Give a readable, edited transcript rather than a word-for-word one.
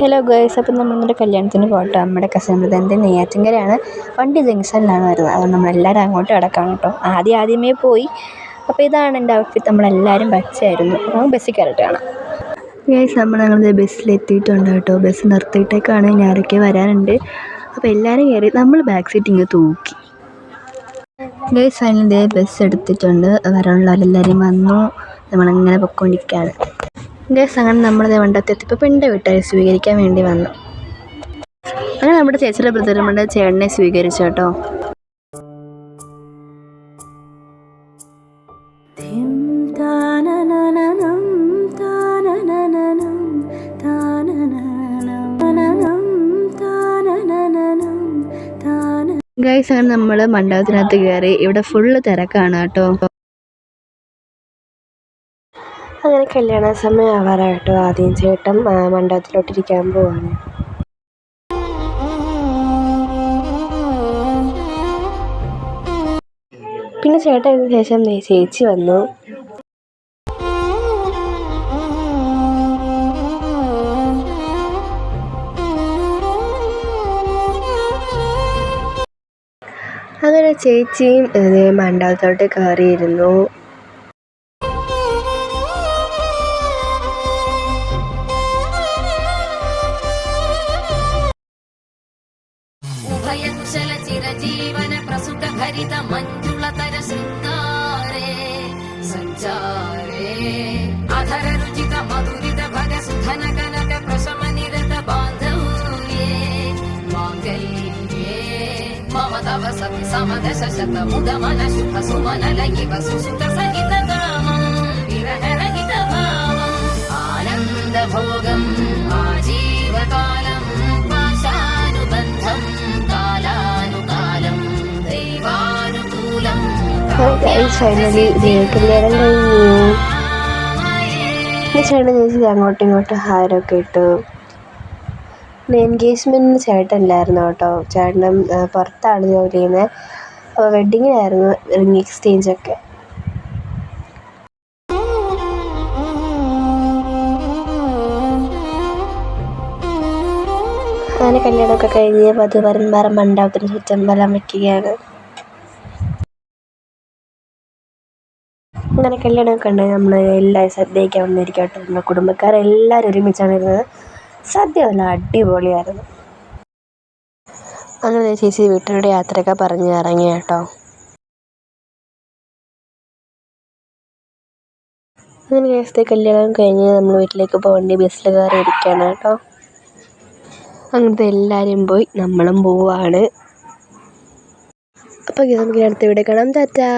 Hello girls, അപ്പം നമ്മളിന്നൊരു കല്യാണത്തിന് പോകട്ടോ. നമ്മുടെ കസിൻ ബ്രദറിൻ്റെ നെയ്യാറ്റിൻകരയാണ്. വണ്ടി ജംഗ്ഷനിലാണ് വരുന്നത്. അതുകൊണ്ട് നമ്മളെല്ലാവരും അങ്ങോട്ട് കിടക്കാം കേട്ടോ. ആദ്യമേ പോയി. അപ്പോൾ ഇതാണ് എൻ്റെ ഔട്ട്ഫിറ്റ്. നമ്മളെല്ലാവരും പച്ചയായിരുന്നു. അപ്പോൾ ബസ്സിൽ കയറിയിട്ട് കാണാം. ഗേൾസ്, ഞങ്ങൾ ബസ്സിലെത്തിയിട്ടുണ്ട് കേട്ടോ. ബസ് നിർത്തിയിട്ടേക്കാണ്. ഇനി ആരൊക്കെ വരാനുണ്ട്. അപ്പോൾ എല്ലാവരും കയറി. നമ്മൾ ബാക്ക് സീറ്റ് ഇങ്ങ് തൂക്കി. ഗേൾസ്, അതിൻ്റെ ബസ് എടുത്തിട്ടുണ്ട്. വരാനുള്ളവരെല്ലാവരും വന്നു. നമ്മളങ്ങനെ പൊയ്ക്കൊണ്ടിരിക്കുകയാണ്. ഗേൾസ്, അങ്ങനെ നമ്മളത് വണ്ടത്തെത്തിയപ്പോൾ പെണ്ണിൻ്റെ വീട്ടുകാരെ സ്വീകരിക്കാൻ വേണ്ടി വന്നു. അങ്ങനെ നമ്മുടെ ചേച്ചിയുടെ ബ്രദറും ചേട്ടനെ സ്വീകരിച്ചു കേട്ടോ. ഗേൾസ്, അങ്ങനെ നമ്മൾ മണ്ഡപത്തിനകത്ത് കയറി. ഇവിടെ ഫുള്ള് തിരക്കാണ് കേട്ടോ. അങ്ങനെ കല്യാണ സമയം ആവാറായിട്ടോ. ആദ്യം ചേട്ടൻ മണ്ഡപത്തിലോട്ടിരിക്കാൻ പോവാണ്. പിന്നെ ചേട്ടന് ശേഷം ചേച്ചി വന്നു. അങ്ങനെ ചേച്ചിയും മണ്ഡപത്തോട്ട് കയറിയിരുന്നു. ചിരജീവന പ്രസുഖ ഭരിത മഞ്ജുളതര ശൃംഗാരേ സഞ്ചാരേ അധര രുചിത മധുരിത ഭഗ സുധന കനക പ്രശമ നിരത ബാന്ധവ്യേ മാംഗല്യേ മമ തവ സതി സമദശ ശത മുദ മന ശുഭ സുമന ലയിവ സുസുത സഹിത കാമം വിരഹ രഹിത ഭാവം ആനന്ദ ഭോഗം ആജീവകാലം പാശാനുബന്ധം ഫൈനലി കല്യാണം കഴിഞ്ഞു. ചേട്ടൻ ചേച്ചി അങ്ങോട്ടും ഇങ്ങോട്ടും ഹാരമൊക്കെ ഇട്ടു. എൻഗേജ്മെൻറ്റിന് ചേട്ടനില്ലായിരുന്നു കേട്ടോ. ചേട്ടനും പുറത്താണ് ജോലി ചെയ്യുന്നത്. അപ്പോൾ വെഡ്ഡിങ്ങിനായിരുന്നു റിംഗ് എക്സ്ചേഞ്ചൊക്കെ. അങ്ങനെ കല്യാണമൊക്കെ കഴിഞ്ഞ് വധുവരന്മാർ മണ്ഡപത്തിന് ചുറ്റും വലം വയ്ക്കുകയാണ്. അങ്ങനെ കല്യാണമൊക്കെ ഉണ്ട്. നമ്മൾ എല്ലാവരും സദ്യയ്ക്കാൻ വന്നിരിക്കും കേട്ടോ. നമ്മുടെ കുടുംബക്കാരെല്ലാവരും ഒരുമിച്ചാണ് ഇരുന്നത്. സദ്യ നല്ല അടിപൊളിയായിരുന്നു. അങ്ങനെ ചേച്ചി വീട്ടിലൂടെ യാത്രയൊക്കെ പറഞ്ഞ് ഇറങ്ങി കേട്ടോ. അങ്ങനെ ദിവസത്തെ കല്യാണം കഴിഞ്ഞ് നമ്മൾ വീട്ടിലേക്ക് പോകേണ്ടി ബസ്സിൽ കയറി ഇരിക്കുകയാണ് കേട്ടോ. അങ്ങനത്തെ എല്ലാവരും പോയി, നമ്മളും പോവാണ്. അപ്പോൾ നമുക്ക് അടുത്ത വീഡിയോ കാണാം. ടാറ്റാ.